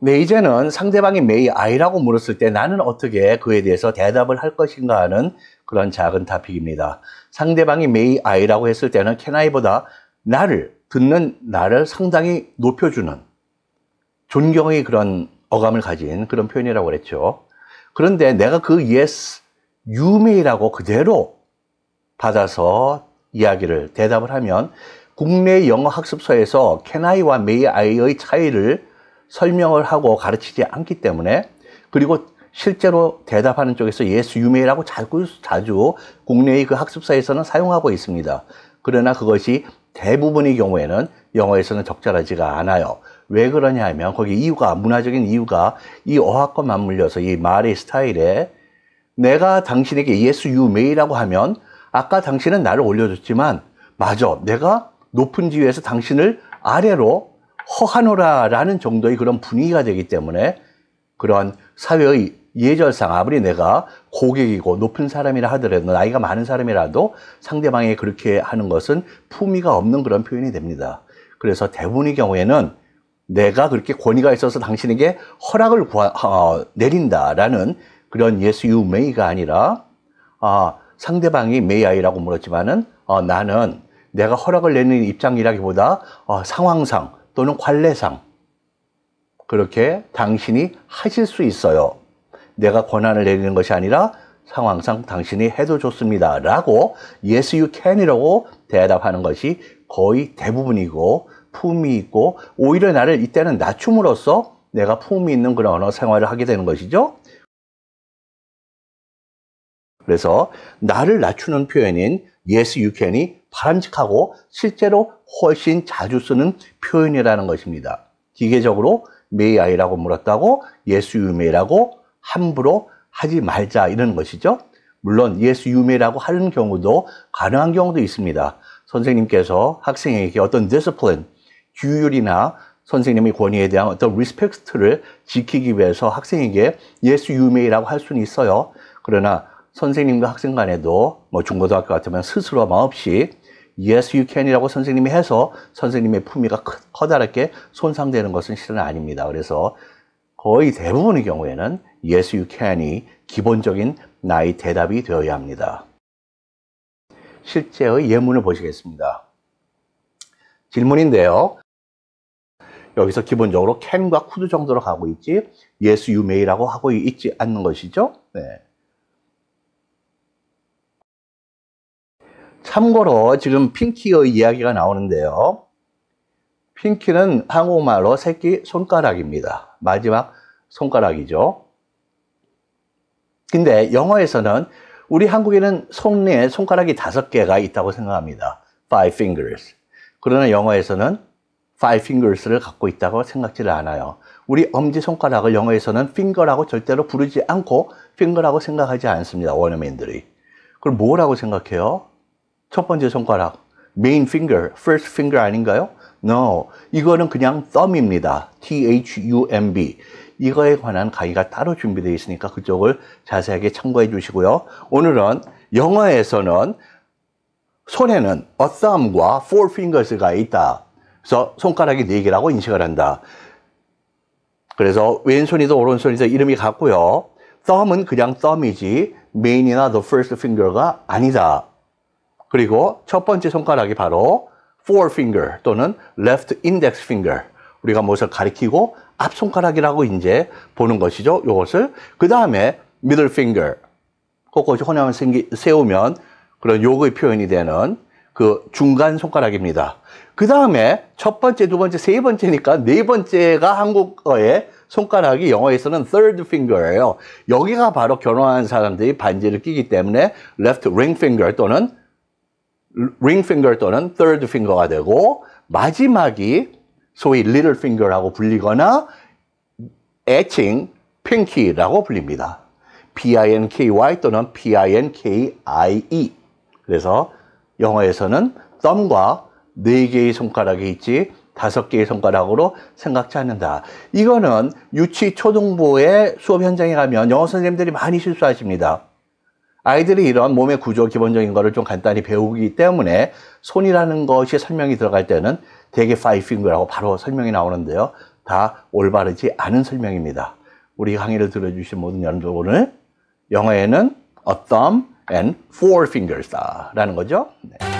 네, 이제는 상대방이 may I라고 물었을 때 나는 어떻게 그에 대해서 대답을 할 것인가 하는 그런 작은 토픽입니다. 상대방이 may I라고 했을 때는 can I보다 듣는 나를 상당히 높여주는 존경의 그런 어감을 가진 그런 표현이라고 그랬죠. 그런데 내가 그 yes, you may라고 그대로 받아서 대답을 하면 국내 영어 학습서에서 can I와 may I의 차이를 설명을 하고 가르치지 않기 때문에, 그리고 실제로 대답하는 쪽에서 yes, you may라고 자주 국내의 그 학습서에서는 사용하고 있습니다. 그러나 그것이 대부분의 경우에는 영어에서는 적절하지가 않아요. 왜 그러냐 하면 거기 문화적인 이유가 이 어학과 맞물려서 이 말의 스타일에 내가 당신에게 yes, you may라고 하면 아까 당신은 나를 올려줬지만 맞아, 내가 높은 지위에서 당신을 아래로 허하노라라는 정도의 그런 분위기가 되기 때문에 그런 사회의 예절상 아무리 내가 고객이고 높은 사람이라 하더라도 나이가 많은 사람이라도 상대방이 그렇게 하는 것은 품위가 없는 그런 표현이 됩니다. 그래서 대부분의 경우에는 내가 그렇게 권위가 있어서 당신에게 허락을 내린다라는 그런 yes, you may가 아니라 상대방이 may I라고 물었지만은 나는 내가 허락을 내리는 입장이라기보다 상황상 또는 관례상 그렇게 당신이 하실 수 있어요. 내가 권한을 내리는 것이 아니라 상황상 당신이 해도 좋습니다 라고 yes, you can이라고 대답하는 것이 거의 대부분이고 품위 있고, 오히려 나를 이때는 낮춤으로써 내가 품위 있는 그런 언어 생활을 하게 되는 것이죠. 그래서 나를 낮추는 표현인 yes, you can이 바람직하고 실제로 훨씬 자주 쓰는 표현이라는 것입니다. 기계적으로 may I라고 물었다고 yes, you may라고 함부로 하지 말자 이런 것이죠. 물론 yes, you may라고 하는 경우도 가능한 경우도 있습니다. 선생님께서 학생에게 어떤 discipline, 규율이나 선생님의 권위에 대한 어떤 respect를 지키기 위해서 학생에게 yes, you may라고 할 수는 있어요. 그러나 선생님과 학생 간에도 중고등학교 같으면 스스로 마음없이 yes, you can이라고 선생님이 해서 선생님의 품위가 커다랗게 손상되는 것은 실은 아닙니다. 그래서 거의 대부분의 경우에는 yes, you can이 기본적인 나의 대답이 되어야 합니다. 실제의 예문을 보시겠습니다. 질문인데요. 여기서 기본적으로 can과 could 정도로 가고 있지 yes, you may라고 하고 있지 않는 것이죠. 네. 참고로 지금 핑키의 이야기가 나오는데요. 핑키는 한국말로 새끼 손가락입니다. 마지막 손가락이죠. 근데 영어에서는 우리 한국에는 손에 손가락이 5개가 있다고 생각합니다. 5 fingers. 그러나 영어에서는 5 fingers를 갖고 있다고 생각지를 않아요. 우리 엄지손가락을 영어에서는 finger라고 절대로 부르지 않고 finger라고 생각하지 않습니다. 원어민들이. 그럼 뭐라고 생각해요? 첫 번째 손가락, main finger, first finger 아닌가요? No, 이거는 그냥 thumb입니다. thumb. 이거에 관한 강의가 따로 준비되어 있으니까 그쪽을 자세하게 참고해 주시고요. 오늘은 영어에서는 손에는 a thumb과 4 fingers가 있다. 그래서 손가락이 4개라고 인식을 한다. 그래서 왼손이든 오른손이든 이름이 같고요. thumb은 그냥 thumb이지 main이나 the first finger가 아니다. 그리고 첫 번째 손가락이 바로 forefinger 또는 left index finger. 우리가 무엇을 가리키고 앞손가락이라고 이제 보는 것이죠. 이것을. 그 다음에 middle finger. 꼿꼿이 혼양을 세우면 그런 요구의 표현이 되는 그 중간 손가락입니다. 그 다음에 첫 번째, 두 번째, 세 번째니까 네 번째가 한국어의 손가락이 영어에서는 third finger예요. 여기가 바로 결혼한 사람들이 반지를 끼기 때문에 left ring finger 또는 third finger가 되고, 마지막이 소위 little finger라고 불리거나 애칭 pinky라고 불립니다. pinky 또는 pinkie. 그래서 영어에서는 thumb과 4개의 손가락이 있지 5개의 손가락으로 생각지 않는다. 이거는 유치 초등부의 수업 현장에 가면 영어 선생님들이 많이 실수하십니다. 아이들이 이런 몸의 구조 기본적인 거를 좀 간단히 배우기 때문에 손이라는 것이 설명이 들어갈 때는 대개 5 finger라고 바로 설명이 나오는데요. 다 올바르지 않은 설명입니다. 우리 강의를 들어주신 모든 여러분들 오늘 영어에는 a thumb and four fingers다 라는 거죠. 네.